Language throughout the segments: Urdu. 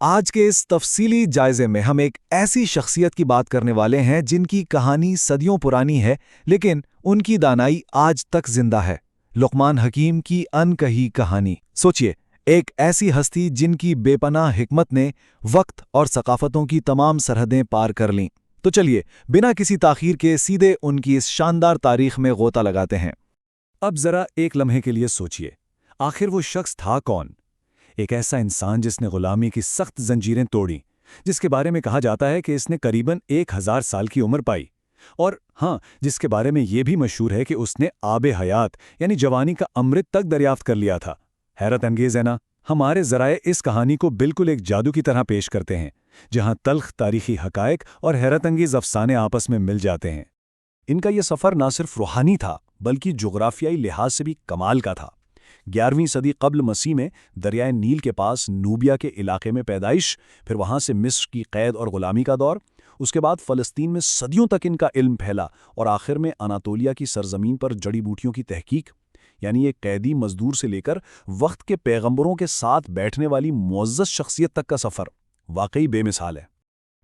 آج کے اس تفصیلی جائزے میں ہم ایک ایسی شخصیت کی بات کرنے والے ہیں جن کی کہانی صدیوں پرانی ہے، لیکن ان کی دانائی آج تک زندہ ہے۔ لقمان حکیم کی ان کہی کہانی۔ سوچئے، ایک ایسی ہستی جن کی بے پناہ حکمت نے وقت اور ثقافتوں کی تمام سرحدیں پار کر لیں۔ تو چلیے، بنا کسی تاخیر کے سیدھے ان کی اس شاندار تاریخ میں غوطہ لگاتے ہیں۔ اب ذرا ایک لمحے کے لیے سوچئے، آخر وہ شخص تھا کون؟ ایک ایسا انسان جس نے غلامی کی سخت زنجیریں توڑیں، جس کے بارے میں کہا جاتا ہے کہ اس نے قریباً 1000 سال کی عمر پائی، اور ہاں، جس کے بارے میں یہ بھی مشہور ہے کہ اس نے آب حیات یعنی جوانی کا امرت تک دریافت کر لیا تھا۔ حیرت انگیز ہے نا؟ ہمارے ذرائع اس کہانی کو بالکل ایک جادو کی طرح پیش کرتے ہیں، جہاں تلخ تاریخی حقائق اور حیرت انگیز افسانے آپس میں مل جاتے ہیں۔ ان کا یہ سفر نہ صرف روحانی تھا بلکہ جغرافیائی لحاظ سے بھی کمال کا تھا۔ 11ویں صدی قبل مسیح میں دریائے نیل کے پاس نوبیا کے علاقے میں پیدائش، پھر وہاں سے مصر کی قید اور غلامی کا دور، اس کے بعد فلسطین میں صدیوں تک ان کا علم پھیلا، اور آخر میں اناطولیہ کی سرزمین پر جڑی بوٹیوں کی تحقیق، یعنی ایک قیدی مزدور سے لے کر وقت کے پیغمبروں کے ساتھ بیٹھنے والی معزز شخصیت تک کا سفر واقعی بے مثال ہے۔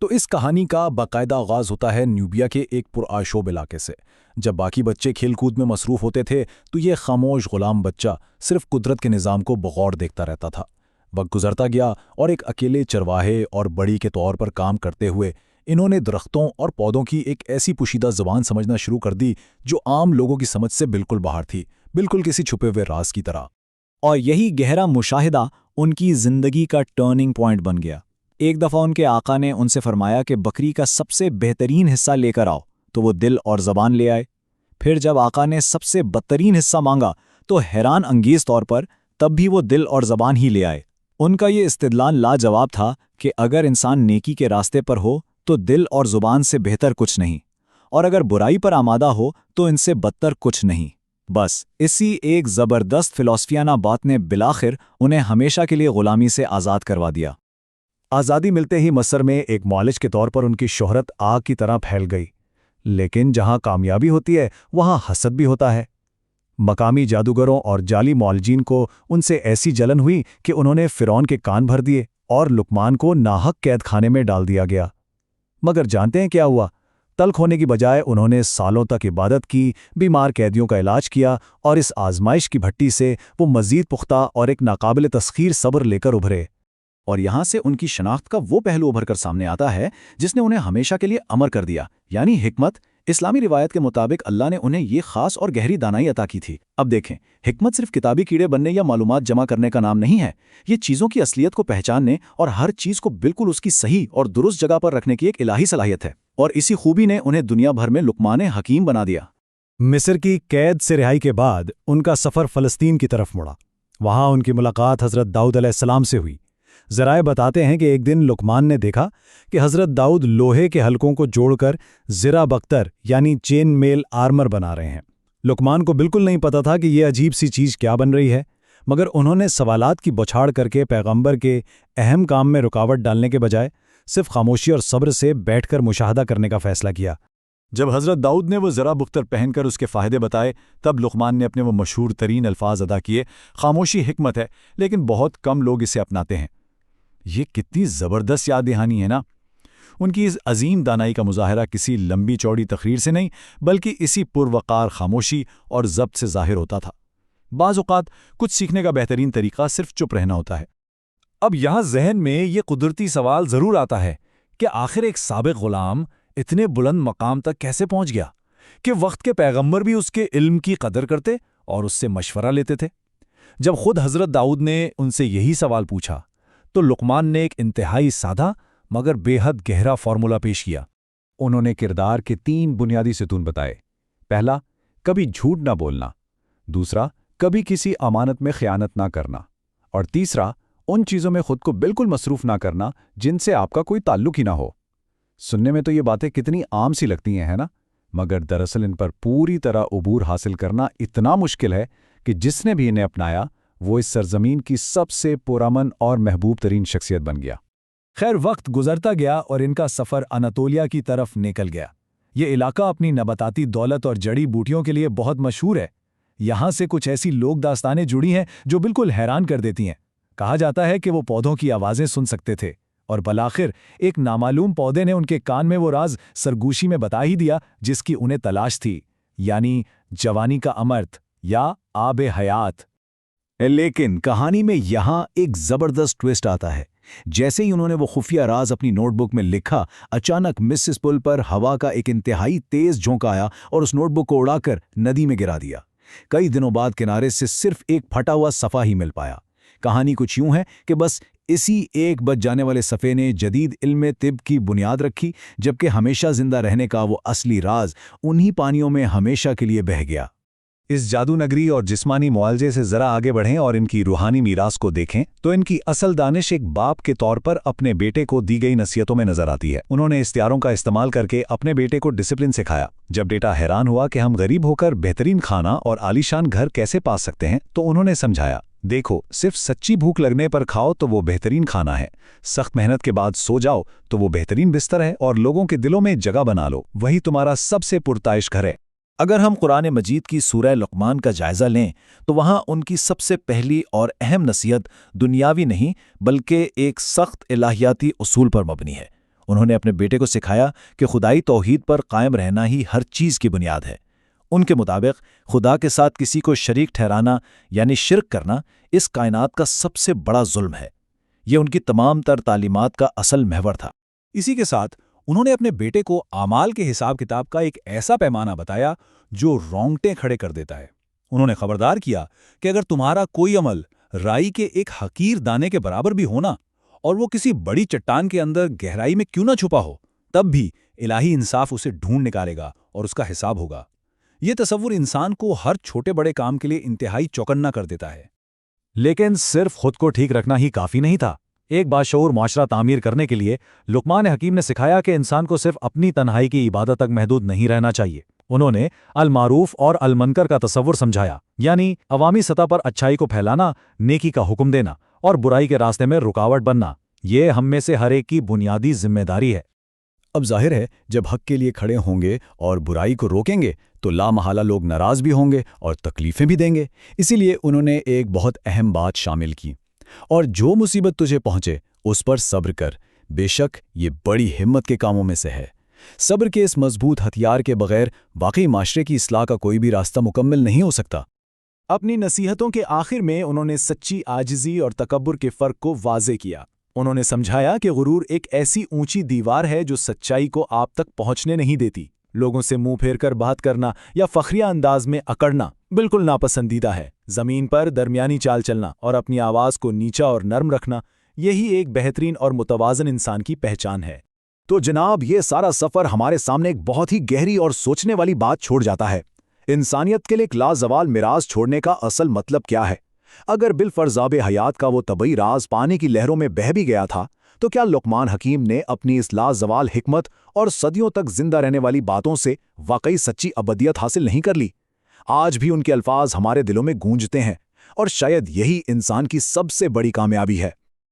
تو اس کہانی کا باقاعدہ آغاز ہوتا ہے نیوبیا کے ایک پرآشوب علاقے سے۔ جب باقی بچے کھیل کود میں مصروف ہوتے تھے تو یہ خاموش غلام بچہ صرف قدرت کے نظام کو بغور دیکھتا رہتا تھا۔ وقت گزرتا گیا اور ایک اکیلے چرواہے اور بڑی کے طور پر کام کرتے ہوئے انہوں نے درختوں اور پودوں کی ایک ایسی پوشیدہ زبان سمجھنا شروع کر دی جو عام لوگوں کی سمجھ سے بالکل باہر تھی، بالکل کسی چھپے ہوئے راز کی طرح۔ اور یہی گہرا مشاہدہ ان کی زندگی کا ٹرننگ پوائنٹ بن گیا۔ ایک دفعہ ان کے آقا نے ان سے فرمایا کہ بکری کا سب سے بہترین حصہ لے کر آؤ، تو وہ دل اور زبان لے آئے۔ پھر جب آقا نے سب سے بدترین حصہ مانگا تو حیران انگیز طور پر تب بھی وہ دل اور زبان ہی لے آئے۔ ان کا یہ استدلال لاجواب تھا کہ اگر انسان نیکی کے راستے پر ہو تو دل اور زبان سے بہتر کچھ نہیں، اور اگر برائی پر آمادہ ہو تو ان سے بدتر کچھ نہیں۔ بس اسی ایک زبردست فلسفیانہ بات نے بالآخر انہیں ہمیشہ کے لیے غلامی سے آزاد کروا دیا۔ آزادی ملتے ہی مصر میں ایک معالج کے طور پر ان کی شہرت آگ کی طرح پھیل گئی، لیکن جہاں کامیابی ہوتی ہے وہاں حسد بھی ہوتا ہے۔ مقامی جادوگروں اور جعلی معالجین کو ان سے ایسی جلن ہوئی کہ انہوں نے فرعون کے کان بھر دیے اور لقمان کو ناحق قید خانے میں ڈال دیا گیا۔ مگر جانتے ہیں کیا ہوا؟ تلخ ہونے کی بجائے انہوں نے سالوں تک عبادت کی، بیمار قیدیوں کا علاج کیا، اور اس آزمائش کی بھٹی سے وہ مزید پختہ اور ایک ناقابل تسخیر صبر لے کر ابھرے۔ اور یہاں سے ان کی شناخت کا وہ پہلو ابھر کر سامنے آتا ہے جس نے انہیں ہمیشہ کے لیے امر کر دیا، یعنی حکمت۔ اسلامی روایت کے مطابق اللہ نے انہیں یہ خاص اور گہری دانائی عطا کی تھی۔ اب دیکھیں، حکمت صرف کتابی کیڑے بننے یا معلومات جمع کرنے کا نام نہیں ہے، یہ چیزوں کی اصلیت کو پہچاننے اور ہر چیز کو بالکل اس کی صحیح اور درست جگہ پر رکھنے کی ایک الہی صلاحیت ہے، اور اسی خوبی نے انہیں دنیا بھر میں لقمان حکیم بنا دیا۔ مصر کی قید سے رہائی کے بعد ان کا سفر فلسطین کی طرف مڑا۔ وہاں ان کی ملاقات حضرت داؤد علیہ السلام سے ہوئی۔ ذرائع بتاتے ہیں کہ ایک دن لقمان نے دیکھا کہ حضرت داؤد لوہے کے حلقوں کو جوڑ کر زرہ بختر یعنی چین میل آرمر بنا رہے ہیں۔ لقمان کو بالکل نہیں پتا تھا کہ یہ عجیب سی چیز کیا بن رہی ہے، مگر انہوں نے سوالات کی بوچھاڑ کر کے پیغمبر کے اہم کام میں رکاوٹ ڈالنے کے بجائے صرف خاموشی اور صبر سے بیٹھ کر مشاہدہ کرنے کا فیصلہ کیا۔ جب حضرت داؤد نے وہ زرہ بختر پہن کر اس کے فائدے بتائے، تب لقمان نے اپنے وہ مشہور ترین الفاظ ادا کیے: خاموشی حکمت ہے، لیکن بہت کم لوگ اسے اپناتے ہیں۔ یہ کتنی زبردست یاد دہانی ہے نا! ان کی اس عظیم دانائی کا مظاہرہ کسی لمبی چوڑی تقریر سے نہیں بلکہ اسی پروقار خاموشی اور ضبط سے ظاہر ہوتا تھا۔ بعض اوقات کچھ سیکھنے کا بہترین طریقہ صرف چپ رہنا ہوتا ہے۔ اب یہاں ذہن میں یہ قدرتی سوال ضرور آتا ہے کہ آخر ایک سابق غلام اتنے بلند مقام تک کیسے پہنچ گیا کہ وقت کے پیغمبر بھی اس کے علم کی قدر کرتے اور اس سے مشورہ لیتے تھے؟ جب خود حضرت داؤد نے ان سے یہی سوال پوچھا تو لقمان نے ایک انتہائی سادہ مگر بے حد گہرا فارمولا پیش کیا۔ انہوں نے کردار کے 3 بنیادی ستون بتائے۔ پہلا، کبھی جھوٹ نہ بولنا۔ دوسرا، کبھی کسی امانت میں خیانت نہ کرنا۔ اور تیسرا، ان چیزوں میں خود کو بالکل مصروف نہ کرنا جن سے آپ کا کوئی تعلق ہی نہ ہو۔ سننے میں تو یہ باتیں کتنی عام سی لگتی ہیں، ہے نا؟ مگر دراصل ان پر پوری طرح عبور حاصل کرنا اتنا مشکل ہے کہ جس نے بھی انہیں اپنایا وہ اس سرزمین کی سب سے پرامن اور محبوب ترین شخصیت بن گیا۔ خیر، وقت گزرتا گیا اور ان کا سفر اناطولیہ کی طرف نکل گیا۔ یہ علاقہ اپنی نباتاتی دولت اور جڑی بوٹیوں کے لیے بہت مشہور ہے۔ یہاں سے کچھ ایسی لوک داستانیں جڑی ہیں جو بالکل حیران کر دیتی ہیں۔ کہا جاتا ہے کہ وہ پودوں کی آوازیں سن سکتے تھے، اور بالآخر ایک نامعلوم پودے نے ان کے کان میں وہ راز سرگوشی میں بتا ہی دیا جس کی انہیں تلاش تھی، یعنی جوانی کا امرت یا آب حیات۔ لیکن کہانی میں یہاں ایک زبردست ٹویسٹ آتا ہے۔ جیسے ہی انہوں نے وہ خفیہ راز اپنی نوٹ بک میں لکھا، اچانک مسز پل پر ہوا کا ایک انتہائی تیز جھونکا آیا اور اس نوٹ بک کو اڑا کر ندی میں گرا دیا۔ کئی دنوں بعد کنارے سے صرف ایک پھٹا ہوا صفحہ ہی مل پایا۔ کہانی کچھ یوں ہے کہ بس اسی ایک بچ جانے والے صفحے نے جدید علم طب کی بنیاد رکھی، جبکہ ہمیشہ زندہ رہنے کا وہ اصلی راز انہی پانیوں میں ہمیشہ کے لیے بہہ گیا۔ اس جادو نگری اور جسمانی معالجے سے ذرا آگے بڑھیں اور ان کی روحانی میراث کو دیکھیں تو ان کی اصل دانش ایک باپ کے طور پر اپنے بیٹے کو دی گئی نصیحتوں میں نظر آتی ہے۔ انہوں نے اختیاروں کا استعمال کر کے اپنے بیٹے کو ڈسپلن سکھایا۔ جب بیٹا حیران ہوا کہ ہم غریب ہو کر بہترین کھانا اور عالیشان گھر کیسے پا سکتے ہیں تو انہوں نے سمجھایا، دیکھو صرف سچی بھوک لگنے پر کھاؤ تو وہ بہترین کھانا ہے، سخت محنت کے بعد سو جاؤ تو وہ بہترین بستر ہے، اور لوگوں کے دلوں میں جگہ بنا لو، وہی تمہارا سب سے پرتعش گھر ہے۔ اگر ہم قرآن مجید کی سورہ لقمان کا جائزہ لیں تو وہاں ان کی سب سے پہلی اور اہم نصیحت دنیاوی نہیں بلکہ ایک سخت الہیاتی اصول پر مبنی ہے۔ انہوں نے اپنے بیٹے کو سکھایا کہ خدائی توحید پر قائم رہنا ہی ہر چیز کی بنیاد ہے۔ ان کے مطابق خدا کے ساتھ کسی کو شریک ٹھہرانا یعنی شرک کرنا اس کائنات کا سب سے بڑا ظلم ہے۔ یہ ان کی تمام تر تعلیمات کا اصل محور تھا۔ اسی کے ساتھ انہوں نے اپنے بیٹے کو اعمال کے حساب کتاب کا ایک ایسا پیمانہ بتایا جو رونگٹے کھڑے کر دیتا ہے۔ انہوں نے خبردار کیا کہ اگر تمہارا کوئی عمل رائی کے ایک حقیر دانے کے برابر بھی ہونا اور وہ کسی بڑی چٹان کے اندر گہرائی میں کیوں نہ چھپا ہو، تب بھی الہی انصاف اسے ڈھونڈ نکالے گا اور اس کا حساب ہوگا۔ یہ تصور انسان کو ہر چھوٹے بڑے کام کے لیے انتہائی چوکنا کر دیتا ہے۔ لیکن صرف خود کو ٹھیک رکھنا ہی کافی نہیں تھا۔ ایک باشعور معاشرہ تعمیر کرنے کے لیے لقمان حکیم نے سکھایا کہ انسان کو صرف اپنی تنہائی کی عبادت تک محدود نہیں رہنا چاہیے۔ انہوں نے المعروف اور المنکر کا تصور سمجھایا، یعنی عوامی سطح پر اچھائی کو پھیلانا، نیکی کا حکم دینا اور برائی کے راستے میں رکاوٹ بننا۔ یہ ہم میں سے ہر ایک کی بنیادی ذمہ داری ہے۔ اب ظاہر ہے جب حق کے لیے کھڑے ہوں گے اور برائی کو روکیں گے تو لامحالہ لوگ ناراض بھی ہوں گے اور تکلیفیں بھی دیں گے۔ اسی لیے انہوں نے ایک بہت اہم بات شامل کی، اور جو مصیبت تجھے پہنچے اس پر صبر کر، بے شک یہ بڑی ہمت کے کاموں میں سے ہے۔ صبر کے اس مضبوط ہتھیار کے بغیر واقعی معاشرے کی اصلاح کا کوئی بھی راستہ مکمل نہیں ہو سکتا۔ اپنی نصیحتوں کے آخر میں انہوں نے سچی عاجزی اور تکبر کے فرق کو واضح کیا۔ انہوں نے سمجھایا کہ غرور ایک ایسی اونچی دیوار ہے جو سچائی کو آپ تک پہنچنے نہیں دیتی۔ لوگوں سے منہ پھیر کر بات کرنا یا فخریہ انداز میں اکڑنا بالکل ناپسندیدہ ہے۔ زمین پر درمیانی چال چلنا اور اپنی آواز کو نیچا اور نرم رکھنا، یہی ایک بہترین اور متوازن انسان کی پہچان ہے۔ تو جناب، یہ سارا سفر ہمارے سامنے ایک بہت ہی گہری اور سوچنے والی بات چھوڑ جاتا ہے۔ انسانیت کے لیے ایک لازوال میراث چھوڑنے کا اصل مطلب کیا ہے؟ اگر بالفرض آب حیات کا وہ طبعی راز پانی کی لہروں میں بہہ بھی گیا تھا، تو کیا لقمان حکیم نے اپنی اس لازوال حکمت اور صدیوں تک زندہ رہنے والی باتوں سے واقعی سچی ابدیت حاصل نہیں کر لی؟ آج بھی ان کے الفاظ ہمارے دلوں میں گونجتے ہیں، اور شاید یہی انسان کی سب سے بڑی کامیابی ہے۔